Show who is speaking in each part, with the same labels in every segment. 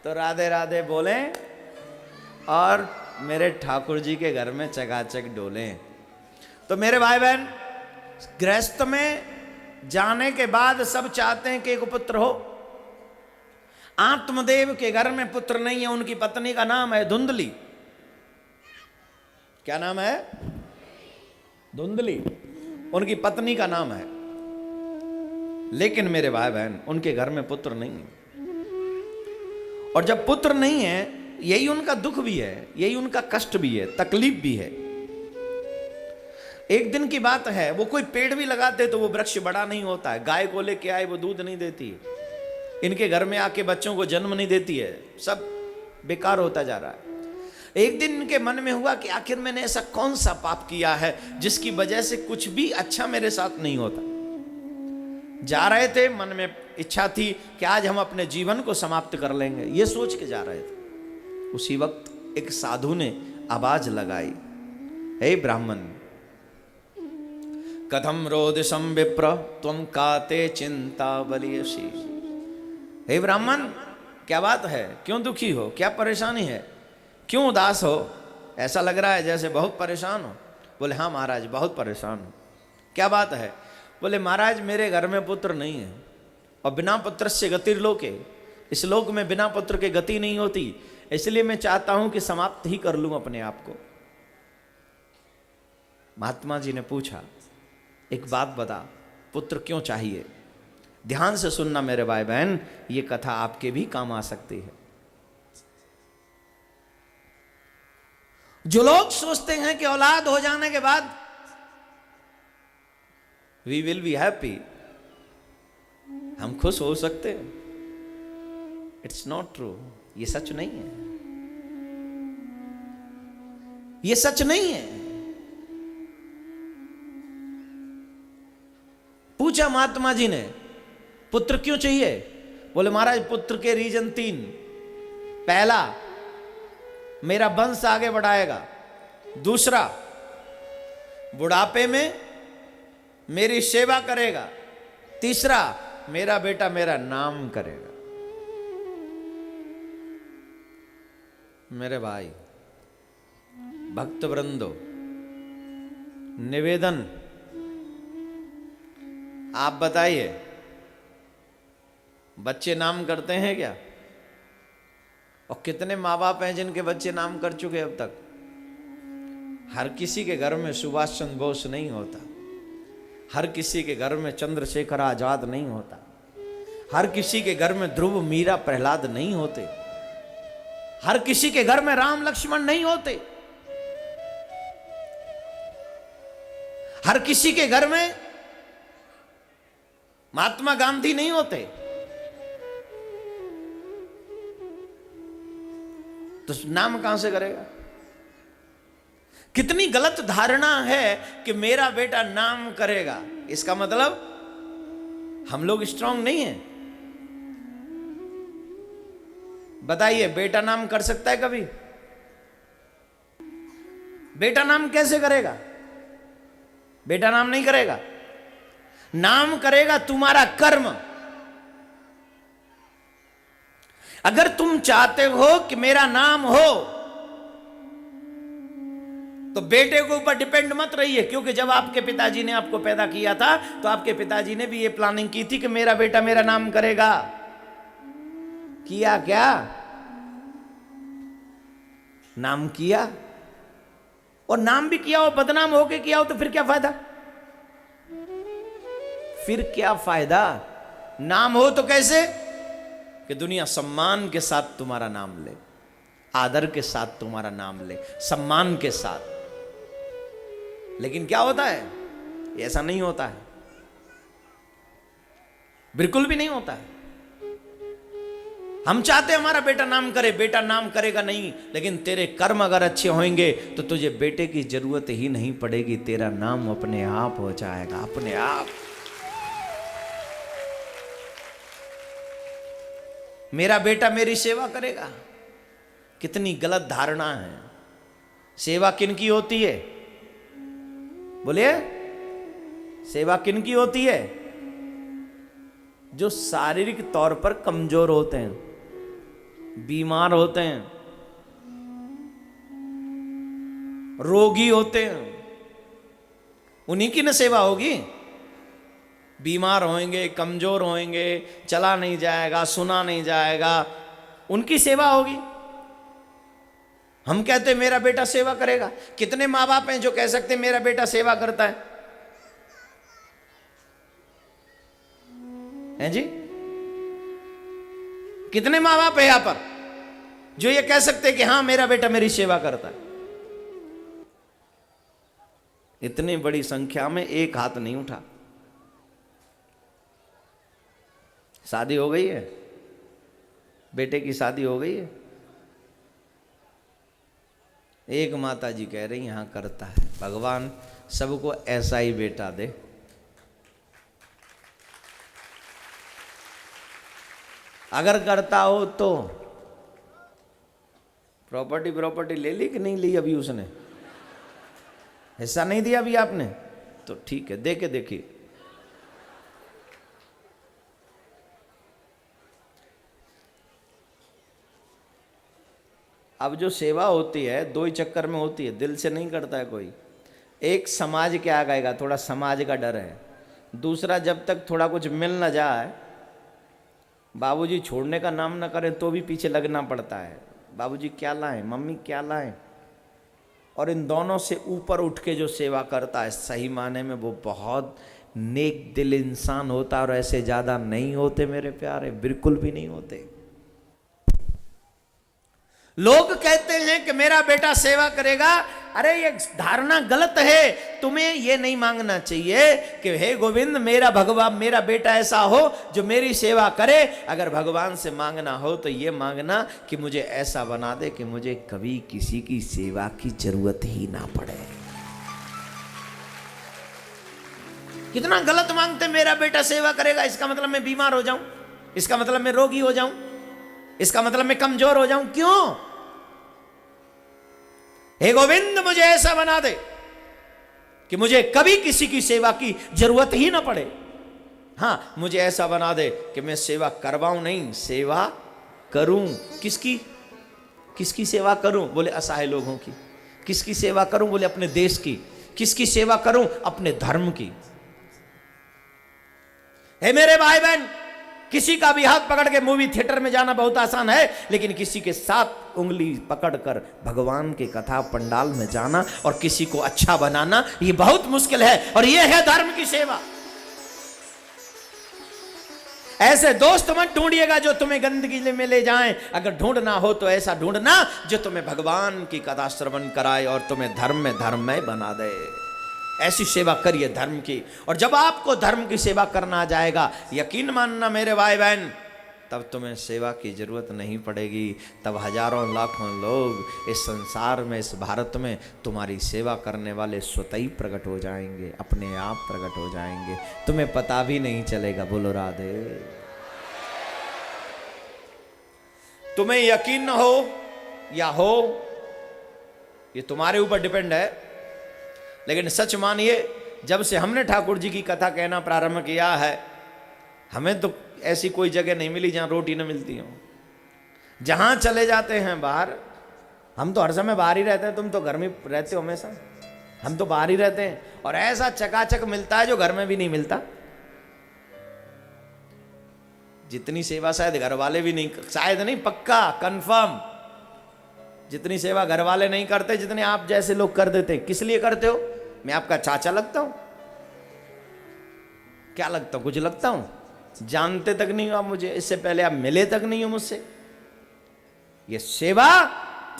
Speaker 1: तो राधे राधे बोले और मेरे ठाकुर जी के घर में चकाचक डोले। तो मेरे भाई बहन, गृहस्थ में जाने के बाद सब चाहते हैं कि एक पुत्र हो। आत्मदेव के घर में पुत्र नहीं है, उनकी पत्नी का नाम है धुंधली। क्या नाम है? धुंधली, उनकी पत्नी का नाम है। लेकिन मेरे भाई बहन, उनके घर में पुत्र नहीं है। और जब पुत्र नहीं है, यही उनका दुख भी है, यही उनका कष्ट भी है, तकलीफ भी है। एक दिन की बात है, वो कोई पेड़ भी लगाते तो वो वृक्ष बड़ा नहीं होता है। गाय को लेके आए, वो दूध नहीं देती है। इनके घर में आके बच्चों को जन्म नहीं देती है। सब बेकार होता जा रहा है। एक दिन इनके मन में हुआ कि आखिर मैंने ऐसा कौन सा पाप किया है जिसकी वजह से कुछ भी अच्छा मेरे साथ नहीं होता। जा रहे थे, मन में इच्छा थी कि आज हम अपने जीवन को समाप्त कर लेंगे, ये सोच के जा रहे थे। उसी वक्त एक साधु ने आवाज लगाई, हे ब्राह्मण, कथम रोदिशम विप्र तुम काते चिंता बलियसी। हे ब्राह्मण, क्या बात है? क्यों दुखी हो? क्या परेशानी है? क्यों उदास हो? ऐसा लग रहा है जैसे बहुत परेशान हो। बोले हाँ महाराज, बहुत परेशान हो। क्या बात है? बोले महाराज, मेरे घर में पुत्र नहीं है और बिना पुत्र से गतिर्लोके, इस लोक में बिना पुत्र के गति नहीं होती, इसलिए मैं चाहता हूं कि समाप्त ही कर लूं अपने आप को। महात्मा जी ने पूछा, एक बात बता, पुत्र क्यों चाहिए? ध्यान से सुनना मेरे भाई बहन, ये कथा आपके भी काम आ सकती है। जो लोग सोचते हैं कि औलाद हो जाने के बाद वी विल बी हैप्पी, हम खुश हो सकते हैं, इट्स नॉट ट्रू। ये सच नहीं है, ये सच नहीं है। पूछा महात्मा जी ने, पुत्र क्यों चाहिए? बोले महाराज, पुत्र के रीजन 3। पहला, मेरा वंश आगे बढ़ाएगा। दूसरा, बुढ़ापे में मेरी सेवा करेगा। तीसरा, मेरा बेटा मेरा नाम करेगा। मेरे भाई भक्त वृंदो, निवेदन, आप बताइए, बच्चे नाम करते हैं क्या? और कितने माँ बाप हैं जिनके बच्चे नाम कर चुके अब तक? हर किसी के घर में सुभाष चंद्र बोस नहीं होता, हर किसी के घर में चंद्रशेखर आजाद नहीं होता, हर किसी के घर में ध्रुव मीरा प्रहलाद नहीं होते, हर किसी के घर में राम लक्ष्मण नहीं होते, हर किसी के घर में महात्मा गांधी नहीं होते। तो नाम कहां से करेगा? कितनी गलत धारणा है कि मेरा बेटा नाम करेगा। इसका मतलब हम लोग स्ट्रांग नहीं हैं। बताइए, बेटा नाम कर सकता है कभी? बेटा नाम कैसे करेगा? बेटा नाम नहीं करेगा। नाम करेगा तुम्हारा कर्म। अगर तुम चाहते हो कि मेरा नाम हो तो बेटे के ऊपर डिपेंड मत रहिए, क्योंकि जब आपके पिताजी ने आपको पैदा किया था तो आपके पिताजी ने भी ये प्लानिंग की थी कि मेरा बेटा मेरा नाम करेगा। किया क्या? नाम किया। और नाम भी किया हो, बदनाम होके किया हो, तो फिर क्या फायदा? फिर क्या फायदा? नाम हो तो कैसे कि दुनिया सम्मान के साथ तुम्हारा नाम ले, आदर के साथ तुम्हारा नाम ले, सम्मान के साथ। लेकिन क्या होता है? ऐसा नहीं होता है, बिल्कुल भी नहीं होता है। हम चाहते हमारा बेटा नाम करे, बेटा नाम करेगा नहीं, लेकिन तेरे कर्म अगर अच्छे होंगे तो तुझे बेटे की जरूरत ही नहीं पड़ेगी, तेरा नाम अपने आप हो जाएगा, अपने आप। मेरा बेटा मेरी सेवा करेगा, कितनी गलत धारणा है। सेवा किनकी होती है? बोलिए, सेवा किनकी होती है? जो शारीरिक तौर पर कमजोर होते हैं, बीमार होते हैं, रोगी होते हैं, उन्हीं की न सेवा होगी। बीमार होंगे, कमजोर होंगे, चला नहीं जाएगा, सुना नहीं जाएगा, उनकी सेवा होगी। हम कहते हैं मेरा बेटा सेवा करेगा। कितने माँ बाप हैं जो कह सकते हैं मेरा बेटा सेवा करता है जी? कितने माँ बाप है यहां पर जो ये कह सकते हैं कि हां मेरा बेटा मेरी सेवा करता है? इतनी बड़ी संख्या में एक हाथ नहीं उठा। शादी हो गई है, बेटे की शादी हो गई है, एक माता जी कह रही यहां करता है। भगवान सबको ऐसा ही बेटा दे। अगर करता हो तो प्रॉपर्टी ले ली कि नहीं ली अभी? उसने हिस्सा नहीं दिया अभी आपने? तो ठीक है, दे के देखिए। अब जो सेवा होती है दो ही चक्कर में होती है, दिल से नहीं करता है कोई। एक समाज क्या कहेगा, थोड़ा समाज का डर है। दूसरा जब तक थोड़ा कुछ मिल ना जाए, बाबूजी छोड़ने का नाम ना करें तो भी पीछे लगना पड़ता है। बाबूजी क्या लाएं, मम्मी क्या लाएं। और इन दोनों से ऊपर उठ के जो सेवा करता है सही माने में वो बहुत नेक दिल इंसान होता है। और ऐसे ज़्यादा नहीं होते मेरे प्यारे, बिल्कुल भी नहीं होते। लोग कहते हैं कि मेरा बेटा सेवा करेगा। अरे ये धारणा गलत है। तुम्हें ये नहीं मांगना चाहिए कि हे गोविंद मेरा भगवान, मेरा बेटा ऐसा हो जो मेरी सेवा करे। अगर भगवान से मांगना हो तो ये मांगना कि मुझे ऐसा बना दे कि मुझे कभी किसी की सेवा की जरूरत ही ना पड़े। कितना गलत मांगते, मेरा बेटा सेवा करेगा इसका मतलब मैं बीमार हो जाऊं, इसका मतलब मैं रोगी हो जाऊं, इसका मतलब मैं कमजोर हो जाऊं। क्यों? हे गोविंद मुझे ऐसा बना दे कि मुझे कभी किसी की सेवा की जरूरत ही ना पड़े। हां, मुझे ऐसा बना दे कि मैं सेवा करवाऊं नहीं, सेवा करूं। किसकी? किसकी सेवा करूं? बोले असहाय लोगों की। किसकी सेवा करूं? बोले अपने देश की। किसकी सेवा करूं? अपने धर्म की। हे मेरे भाई बहन, किसी का भी हाथ पकड़ के मूवी थिएटर में जाना बहुत आसान है, लेकिन किसी के साथ उंगली पकड़कर भगवान की कथा पंडाल में जाना और किसी को अच्छा बनाना ये बहुत मुश्किल है। और ये है धर्म की सेवा। ऐसे दोस्त मत ढूंढिएगा जो तुम्हें गंदगी में ले जाएं। अगर ढूंढना हो तो ऐसा ढूंढना जो तुम्हें भगवान की कथा श्रवण कराए और तुम्हें धर्म में धर्ममय बना दे। ऐसी सेवा करिए धर्म की। और जब आपको धर्म की सेवा करना आ जाएगा, यकीन मानना मेरे भाई बहन, तब तुम्हें सेवा की जरूरत नहीं पड़ेगी। तब हजारों लाखों लोग इस संसार में, इस भारत में तुम्हारी सेवा करने वाले स्वतः ही प्रकट हो जाएंगे, अपने आप प्रकट हो जाएंगे, तुम्हें पता भी नहीं चलेगा। बोलो राधे। तुम्हें यकीन न हो या हो, ये तुम्हारे ऊपर डिपेंड है। लेकिन सच मानिए, जब से हमने ठाकुर जी की कथा कहना प्रारंभ किया है, हमें तो ऐसी कोई जगह नहीं मिली जहां रोटी न मिलती हो। जहां चले जाते हैं बाहर, हम तो हर समय बाहर ही रहते हैं, तुम तो घर में रहते हो हमेशा, हम तो बाहर ही रहते हैं। और ऐसा चकाचक मिलता है जो घर में भी नहीं मिलता। जितनी सेवा शायद घर वाले भी नहीं, शायद नहीं, पक्का कंफर्म, जितनी सेवा घर वाले नहीं करते जितने आप जैसे लोग कर देते। किस लिए करते हो? मैं आपका चाचा लगता हूं? क्या लगता हूं? कुछ लगता हूं? जानते तक नहीं हो आप मुझे, इससे पहले आप मिले तक नहीं हो मुझसे। ये सेवा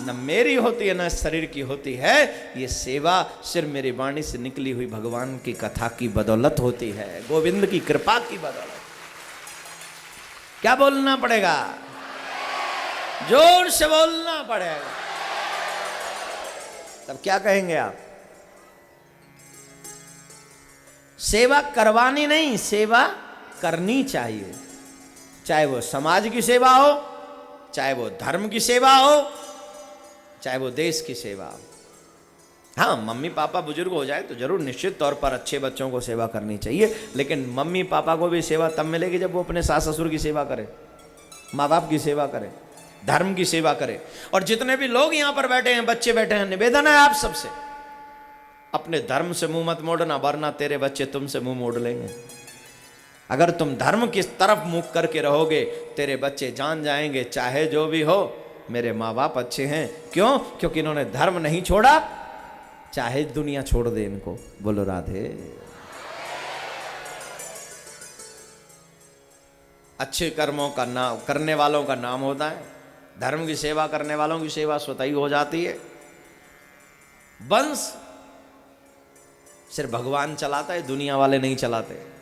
Speaker 1: न मेरी होती है न शरीर की होती है। ये सेवा सिर्फ मेरी वाणी से निकली हुई भगवान की कथा की बदौलत होती है, गोविंद की कृपा की बदौलत। क्या बोलना पड़ेगा? जोर से बोलना पड़ेगा। तब क्या कहेंगे आप? सेवा करवानी नहीं, सेवा करनी चाहिए। चाहे वो समाज की सेवा हो, चाहे वो धर्म की सेवा हो, चाहे वो देश की सेवा हो। हाँ, मम्मी पापा बुजुर्ग हो जाए तो जरूर निश्चित तौर पर अच्छे बच्चों को सेवा करनी चाहिए। लेकिन मम्मी पापा को भी सेवा तब मिलेगी जब वो अपने सास ससुर की सेवा करे, माँ बाप की सेवा करे। धर्म की सेवा करें। और जितने भी लोग यहां पर बैठे हैं, बच्चे बैठे हैं, निवेदन है आप सबसे, अपने धर्म से मुंह मत मोड़ना, वरना तेरे बच्चे तुमसे मुंह मोड़ लेंगे। अगर तुम धर्म की तरफ मुख करके रहोगे, तेरे बच्चे जान जाएंगे चाहे जो भी हो मेरे माँ बाप अच्छे हैं। क्यों? क्योंकि इन्होंने धर्म नहीं छोड़ा, चाहे दुनिया छोड़ दे इनको। बोलो राधे। अच्छे कर्मों का नाम करने वालों का नाम होता है, धर्म की सेवा करने वालों की सेवा स्वतः ही हो जाती है। वंश सिर्फ भगवान चलाता है, दुनिया वाले नहीं चलाते।